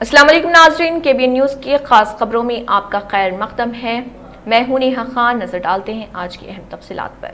السلام علیکم ناظرین، KBN نیوز کی خاص خبروں میں آپ کا خیر مقدم ہے۔ میں ہوں نیہا خان۔ نظر ڈالتے ہیں آج کی اہم تفصیلات پر۔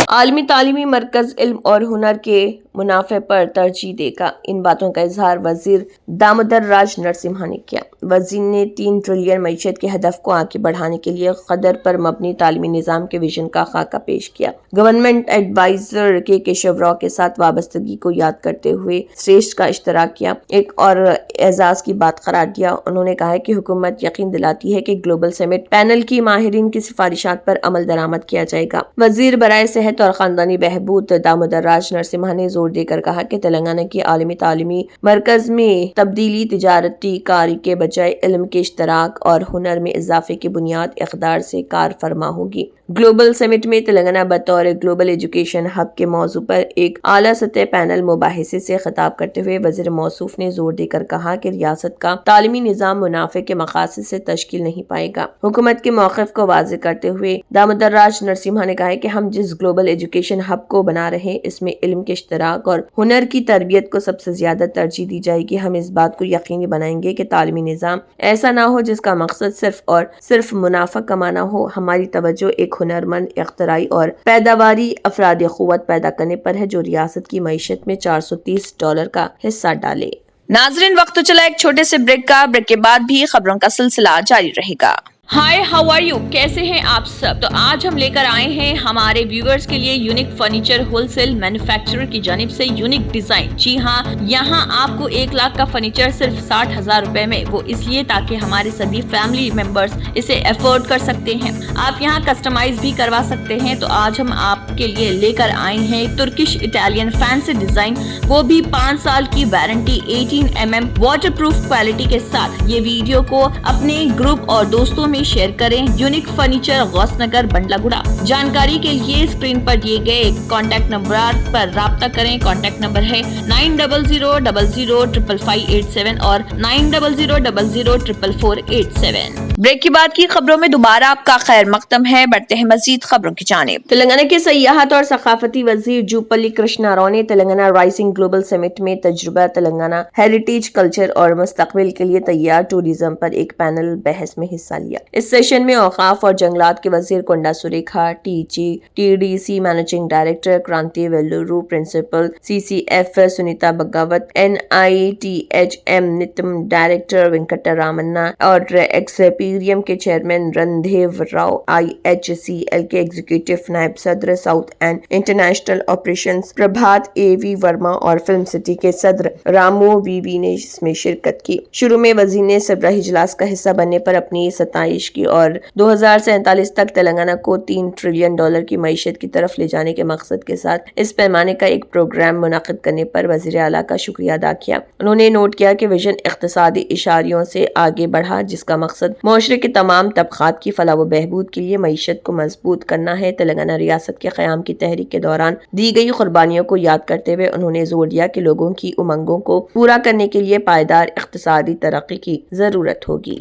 عالمی تعلیمی مرکز علم اور ہنر کے منافع پر ترجیح دے گا، ان باتوں کا اظہار وزیر دامودر راج نرسمہا نے کیا۔ وزیر نے 3 ٹریلین معیشت کے ہدف کو آگے بڑھانے کے لیے قدر پر مبنی تعلیمی نظام کے ویژن کا خاکہ پیش کیا۔ گورنمنٹ ایڈوائزر کیشو راؤ کے ساتھ وابستگی کو یاد کرتے ہوئے سریشٹھ کا اشتراک کیا، ایک اور اعزاز کی بات قرار دیا۔ انہوں نے کہا کہ حکومت یقین دلاتی ہے کہ گلوبل سمٹ پینل کی ماہرین کی سفارشات پر عمل درآمد کیا جائے گا۔ وزیر برائے صحت اور خاندانی بہبود دامودر راج نرسمہا نے زور دے کر کہا کہ تلنگانہ کے عالمی تعلیمی مرکز میں تبدیلی تجارتی کاری کے بجائے علم کے اشتراک اور ہنر میں اضافے کی بنیاد اقدار سے کار فرما ہوگی۔ گلوبل سمٹ میں تلنگانہ بطور گلوبل ایجوکیشن ہب کے موضوع پر ایک اعلیٰ سطح پینل مباحثے سے خطاب کرتے ہوئے وزیر موصوف نے زور دے کر کہا کہ ریاست کا تعلیمی نظام منافع کے مقاصد سے تشکیل نہیں پائے گا۔ حکومت کے موقف کو واضح کرتے ہوئے دامودر راج نرسمہا نے کہا کہ ہم جس گلوبل ایجوکیشن ہب کو بنا رہے ہیں، اس میں علم کے اشتراک اور ہنر کی تربیت کو سب سے زیادہ ترجیح دی جائے گی۔ ہم اس بات کو یقینی بنائیں گے کہ تعلیمی نظام ایسا نہ ہو جس کا مقصد صرف اور صرف منافع کمانا ہو۔ ہماری توجہ ایک ہنرمند، اختراعی اور پیداواری افراد قوت پیدا کرنے پر ہے جو ریاست کی معیشت میں $430 کا حصہ ڈالے۔ ناظرین، وقت تو چلا ایک چھوٹے سے بریک کا۔ بریک کے بعد بھی خبروں کا سلسلہ جاری رہے گا۔ ہائے، ہاؤ آر یو؟ کیسے ہیں آپ سب؟ تو آج ہم لے کر آئے ہیں ہمارے ویورز کے لیے unique furniture wholesale manufacturer کی جانب سے یونیک ڈیزائن۔ جی ہاں، یہاں آپ کو 1 لاکھ کا فرنیچر صرف 60,000 روپے میں، وہ اس لیے تاکہ ہمارے سبھی فیملی ممبرز اسے افورڈ کر سکتے ہیں۔ آپ یہاں کسٹمائز بھی کروا سکتے ہیں۔ تو آج ہم آپ کے لیے لے کر آئے ہیں ترکش اٹالین فینسی ڈیزائن، وہ بھی 5 سال کی warranty, 18 mm water proof quality کے ساتھ۔ یہ ویڈیو کو اپنے گروپ اور دوستوں میں شیئر کریں۔ یونیک فرنیچر، غوث نگر، بنڈلا گڑا۔ جانکاری کے لیے اسکرین پر دیے گئے کانٹیکٹ نمبر پر رابطہ کریں۔ کانٹیکٹ نمبر ہے 9000005587 اور 9000004487۔ بریک کے بعد کی خبروں میں دوبارہ آپ کا خیر مقدم ہے۔ بڑھتے ہیں مزید خبروں کی جانب۔ تلنگانہ کے سیاحت اور ثقافتی وزیر جوپلی کرشنا راؤ نے تلنگانہ رائزنگ گلوبل سمٹ میں تجربہ تلنگانہ ہیریٹیج، کلچر اور مستقبل کے لیے تیار ٹورازم پر ایک پینل بحث میں حصہ لیا۔ اس سیشن میں اوقاف اور جنگلات کے وزیر Konda Surekha, TDC managing director Kranthi Valluru, principal CCF Sunitha Bhagwat, NITHM نتم ڈائریکٹر وینکٹا رامنا اور ایکسپیریم کے چیئرمین رندھیو راؤ، IHCL کے ایگزیکٹو نائب صدر south and international operations Prabhat AV Varma اور فلم سٹی کے صدر رامو VV نے اس میں شرکت کی۔ شروع میں وزیر نے سربراہ اجلاس کا حصہ بننے پر اپنی ستائش کی اور 2047 تک تلنگانہ کو $3 ٹریلین کی معیشت کی طرف لے جانے کے مقصد کے ساتھ اس پیمانے کا ایک پروگرام منعقد کرنے پر وزیر اعلیٰ کا شکریہ ادا کیا۔ انہوں نے نوٹ کیا کہ ویژن اقتصادی اشاریوں سے آگے بڑھا، جس کا مقصد معاشرے کے تمام طبقات کی فلاح و بہبود کے لیے معیشت کو مضبوط کرنا ہے۔ تلنگانہ ریاست کے قیام کی تحریک کے دوران دی گئی قربانیوں کو یاد کرتے ہوئے انہوں نے زور دیا کہ لوگوں کی امنگوں کو پورا کرنے کے لیے پائیدار اقتصادی ترقی کی ضرورت ہوگی۔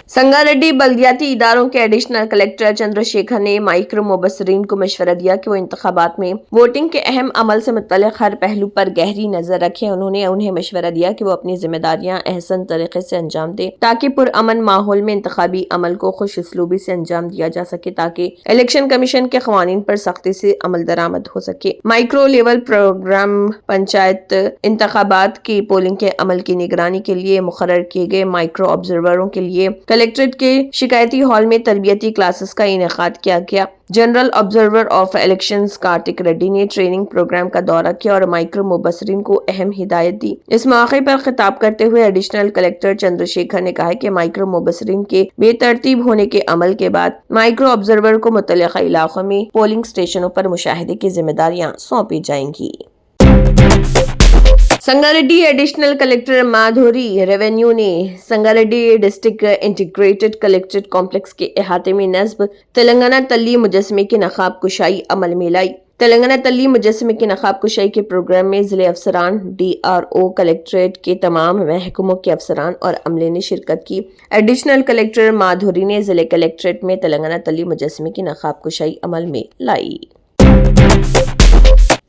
سنگاریڈی بلدیاتی اداروں کے ایڈیشنل کلکٹر چندر شیکھر نے مائکرو مبصرین کو مشورہ دیا کہ وہ انتخابات میں ووٹنگ کے اہم عمل سے متعلق ہر پہلو پر گہری نظر رکھیں۔ انہوں نے انہیں مشورہ دیا کہ وہ اپنی ذمہ داریاں احسن طریقے سے انجام دیں تاکہ پرامن ماحول میں انتخابی عمل کو خوش اسلوبی سے انجام دیا جا سکے، تاکہ الیکشن کمیشن کے قوانین پر سختی سے عمل درآمد ہو سکے۔ مائکرو لیول پروگرام پنچایت انتخابات کی پولنگ کے عمل کی نگرانی کے لیے مقرر کیے گئے مائکرو آبزروروں کے لیے کلیکٹریٹ کے شکایتی ہال میں تربیتی کلاسز کا انعقاد کیا گیا۔ General observer of elections Kartik ready نے ٹریننگ پروگرام کا دورہ کیا اور مائکرو مبصرین کو اہم ہدایت دی۔ اس موقع پر خطاب کرتے ہوئے ایڈیشنل کلکٹر چندر شیکھر نے کہا کہ مائکرو مبصرین کے بے ترتیب ہونے کے عمل کے بعد مائکرو آبزرور کو متعلقہ علاقوں میں پولنگ اسٹیشنوں پر مشاہدے کی ذمہ داریاں سونپی جائیں گی۔ Sangareddy additional collector Madhuri revenue نے Sangareddy district integrated collectorate complex کے احاطے میں نصب تلنگانہ تلی مجسمے کی نقاب کشائی عمل میں لائی۔ تلنگانہ تلی مجسمے کی نقاب کشائی کے پروگرام میں ضلع افسران، DRO، کلکٹریٹ کے تمام محکموں کے افسران اور عملے نے شرکت کی۔ ایڈیشنل کلکٹر مادھوری نے ضلع کلکٹریٹ میں تلنگانہ تلی مجسمے کی نقاب کشائی عمل میں لائی۔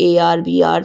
AR VR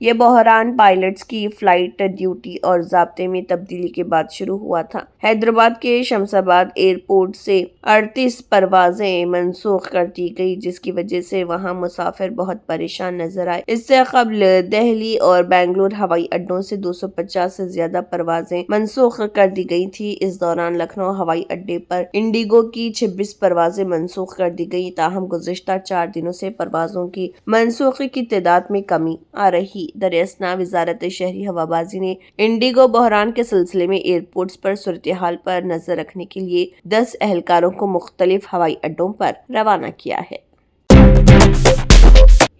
یہ بحران پائلٹس کی فلائٹ ڈیوٹی اور ضابطے میں تبدیلی کے بعد شروع ہوا تھا۔ حیدرآباد کے شمس آباد ایئرپورٹ سے 38 پروازیں منسوخ کر دی گئی، جس کی وجہ سے وہاں مسافر بہت پریشان نظر آئے۔ اس سے قبل دہلی اور بنگلور ہوائی اڈوں سے 250 سے زیادہ پروازیں منسوخ کر دی گئی تھی۔ اس دوران لکھنؤ ہوائی اڈے پر انڈیگو کی 26 پروازیں منسوخ کر دی گئی، تاہم گزشتہ 4 دنوں سے پروازوں کی منسوخی کی تعداد میں کمی آ رہی۔ در اثنا وزارت شہری ہوابازی نے انڈیگو بحران کے سلسلے میں ایئرپورٹس پر صورتحال پر نظر رکھنے کے لیے 10 اہلکاروں کو مختلف ہوائی اڈوں پر روانہ کیا ہے۔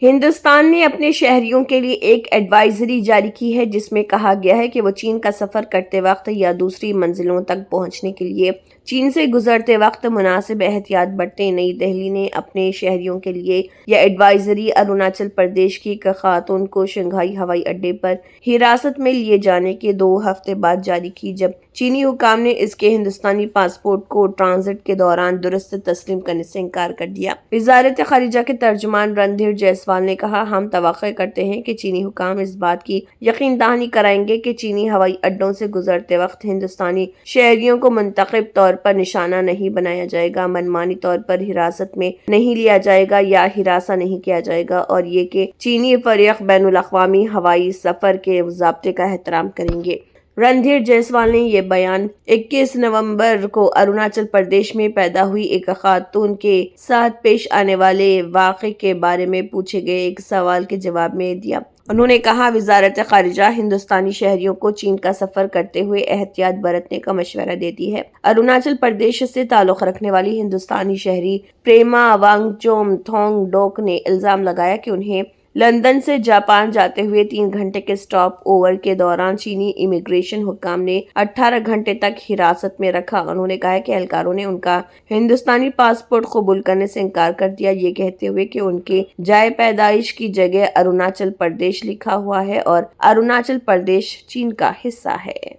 ہندوستان نے اپنے شہریوں کے لیے ایک ایڈوائزری جاری کی ہے، جس میں کہا گیا ہے کہ وہ چین کا سفر کرتے وقت یا دوسری منزلوں تک پہنچنے کے لیے چین سے گزرتے وقت مناسب احتیاط برتیں۔ نئی دہلی نے اپنے شہریوں کے لیے یہ ایڈوائزری اروناچل پردیش کی ایک خاتون کو شنگھائی ہوائی اڈے پر حراست میں لیے جانے کے 2 ہفتے بعد جاری کی، جب چینی حکام نے اس کے ہندوستانی پاسپورٹ کو ٹرانزٹ کے دوران درست تسلیم کرنے سے انکار کر دیا۔ وزارت خارجہ کے ترجمان رندھیر جیسوال نے کہا، ہم توقع کرتے ہیں کہ چینی حکام اس بات کی یقین دہانی کرائیں گے کہ چینی ہوائی اڈوں سے گزرتے وقت ہندوستانی شہریوں کو منتخب طور پر نشانہ نہیں بنایا جائے گا، منمانی طور پر حراست میں نہیں لیا جائے گا یا ہراساں نہیں کیا جائے گا، اور یہ کہ چینی فریق بین الاقوامی ہوائی سفر کے ضابطے کا احترام کریں گے۔ رندھیر جیسوال نے یہ بیان 21 نومبر کو اروناچل پردیش میں پیدا ہوئی ایک خاتون کے ساتھ پیش آنے والے واقعے کے بارے میں پوچھے گئے ایک سوال کے جواب میں دیا۔ انہوں نے کہا، وزارت خارجہ ہندوستانی شہریوں کو چین کا سفر کرتے ہوئے احتیاط برتنے کا مشورہ دیتی ہے۔ اروناچل پردیش سے تعلق رکھنے والی ہندوستانی شہری پریما وانگچوم تھونگ ڈوک نے الزام لگایا کہ انہیں لندن سے جاپان جاتے ہوئے 3 گھنٹے کے سٹاپ اوور کے دوران چینی امیگریشن حکام نے 18 گھنٹے تک حراست میں رکھا۔ انہوں نے کہا کہ اہلکاروں نے ان کا ہندوستانی پاسپورٹ قبول کرنے سے انکار کر دیا، یہ کہتے ہوئے کہ ان کے جائے پیدائش کی جگہ اروناچل پردیش لکھا ہوا ہے اور اروناچل پردیش چین کا حصہ ہے۔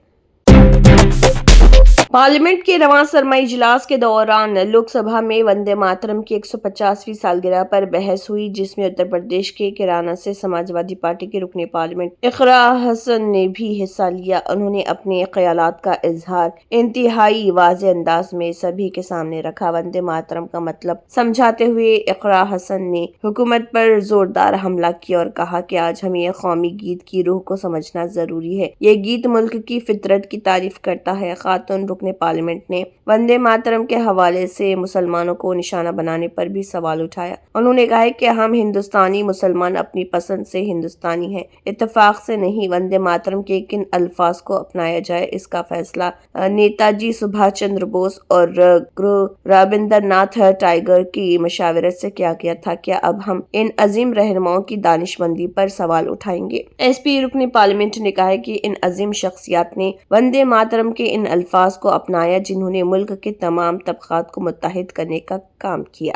پارلیمنٹ کے رواں سرمائی اجلاس کے دوران لوک سبھا میں وندے ماترم کی 150ویں سالگرہ پر بحث ہوئی، جس میں اتر پردیش کے کیرانہ سے سماجوادی پارٹی کے رکن پارلیمنٹ اقرا حسن نے بھی حصہ لیا۔ انہوں نے اپنے خیالات کا اظہار انتہائی واضح انداز میں سبھی کے سامنے رکھا۔ وندے ماترم کا مطلب سمجھاتے ہوئے اقرا حسن نے حکومت پر زوردار حملہ کیا اور کہا کہ آج ہمیں قومی گیت کی روح کو سمجھنا ضروری ہے۔ یہ گیت ملک کی فطرت کی تعریف کرتا ہے۔ خاتون رکن پارلیمنٹ نے وندے ماترم کے حوالے سے مسلمانوں کو نشانہ بنانے پر بھی سوال اٹھایا۔ انہوں نے کہا کہ ہم ہندوستانی مسلمان اپنی پسند سے ہندوستانی ہیں، اتفاق سے نہیں۔ وندے ماترم کے کن الفاظ کو اپنایا جائے، اس کا فیصلہ نیتا جی سبھاش چندر بوس اور گرو رابندر ناتھ ٹیگور کی مشاورت سے کیا گیا تھا۔ کیا اب ہم ان عظیم رہنماؤں کی دانشمندی پر سوال اٹھائیں گے؟ ایس پی رکن پارلیمنٹ نے کہا کہ ان عظیم شخصیات نے وندے ماترم کے ان الفاظ کو اپنایا جنہوں نے ملک کے تمام طبقات کو متحد کرنے کا کام کیا۔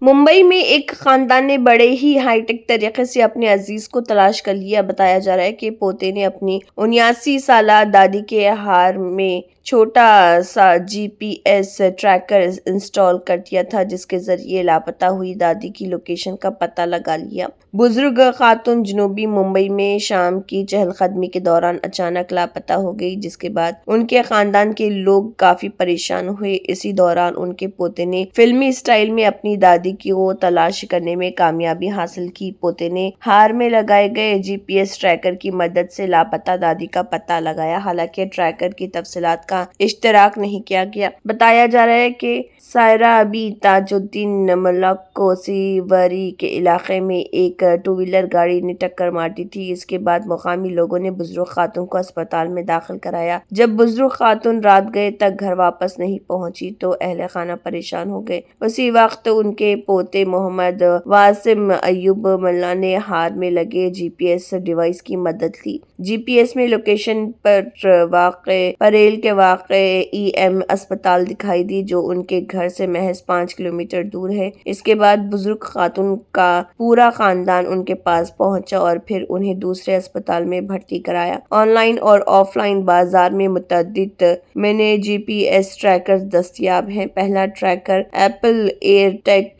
ممبئی میں ایک خاندان نے بڑے ہی ہائی ٹیک طریقے سے اپنے عزیز کو تلاش کر لیا۔ بتایا جا رہا ہے کہ پوتے نے اپنی 79 سالہ دادی کے ہار میں چھوٹا سا GPS ٹریکر انسٹال کر دیا تھا، جس کے ذریعے لاپتہ ہوئی دادی کی لوکیشن کا پتہ لگا لیا۔ بزرگ خاتون جنوبی ممبئی میں شام کی چہل قدمی کے دوران اچانک لاپتہ ہو گئی، جس کے بعد ان کے خاندان کے لوگ کافی پریشان ہوئے۔ اسی دوران ان کے پوتے نے فلمی سٹائل میں اپنی دادی کو تلاش کرنے میں کامیابی حاصل کی۔ پوتے نے ہار میں لگائے گئے GPS ٹریکر کی مدد سے لاپتہ دادی کا پتہ لگایا، حالانکہ ٹریکر کی تفصیلات کا اشتراک نہیں کیا گیا۔ بتایا جا رہا ہے کہ سائرہ ابی تاج الدین ملک کو سیوری کے علاقے میں ایک 2 ویلر گاڑی نے ٹکر مار دی تھی۔ اس کے بعد مقامی لوگوں نے بزرگ خاتون کو اسپتال میں داخل کرایا۔ جب بزرگ خاتون رات گئے تک گھر واپس نہیں پہنچی تو اہل خانہ پریشان ہو گئے۔ اسی وقت ان کے پوتے محمد واسم ایوب ملا نے ہار میں لگے GPS ڈیوائس کی مدد لی۔ GPS میں لوکیشن پر واقع پریل کے واقع EM اسپتال دکھائی دی، جو ان کے گھر سے محض 5 کلومیٹر دور ہے۔ اس کے بعد بزرگ خاتون کا پورا خاندان ان کے پاس پہنچا اور پھر انہیں دوسرے اسپتال میں بھرتی کرایا۔ آن لائن اور آف لائن بازار میں متعدد منی GPS ٹریکر دستیاب ہیں۔ پہلا tracker Apple AirTag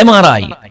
MRI,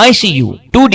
ICU, 2D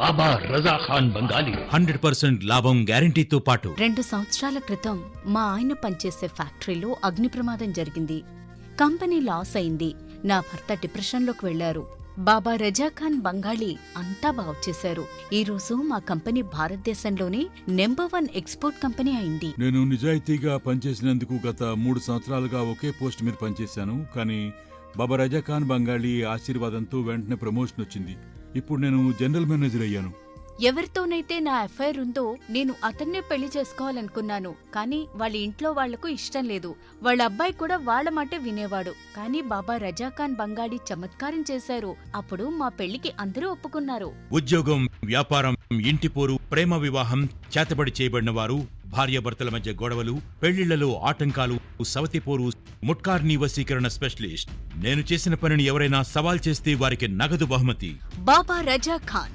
Baba Raza Khan Bangali 100% లాభం గ్యారెంటీతో పాటు 2 సంవత్సరాల క్రితం మా ఆయన పనిచేసే ఫ్యాక్టరీలో అగ్ని ప్రమాదం జరిగింది. కంపెనీ లాస్ అయింది. నా భర్త డిప్రెషన్లోకి వెళ్లారు. బాబా రజాఖాన్ బంగాళీ అంతా బాగు చేశారు. ఈ రోజు మా కంపెనీ భారతదేశంలోనే నెంబర్ 1 ఎక్స్పోర్ట్ కంపెనీ అయింది. నేను నిజాయితీగా పనిచేసినందుకు గత 3 సంవత్సరాలుగా ఒకే పోస్ట్ మీద పనిచేశాను. కానీ బాబా రజాఖాన్ బంగాళీ ఆశీర్వాదంతో వెంటనే ప్రమోషన్ వచ్చింది. ఇప్పుడు నేను జనరల్ మేనేజర్ అయ్యాను. ఎవరితోనైతే నా అఫైర్ ఉందో నేను అతన్నే పెళ్లి చేసుకోవాలనుకున్నాను. కానీ వాళ్ళ ఇంట్లో వాళ్లకు ఇష్టం లేదు. వాళ్ళ అబ్బాయి కూడా వాళ్ళ మాటే వినేవాడు. కానీ బాబా రజాఖాన్ బంగాళీ చమత్కారం చేశారు. అప్పుడు మా పెళ్లికి అందరూ ఒప్పుకున్నారు. ఉద్యోగం, వ్యాపారం, ఇంటి పోరు, ప్రేమ వివాహం, చేతబడి చేయబడిన వారు, భార్యాభర్తల మధ్య గొడవలు, పెళ్లిళ్లలో ఆటంకాలు, సవతిపోరు, ముట్కార్ని వశీకరణ స్పెషలిస్ట్. నేను చేసిన పనిని ఎవరైనా సవాల్ చేస్తే వారికి నగదు బహుమతి. బాబా రజాఖాన్,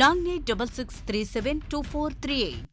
9866372438।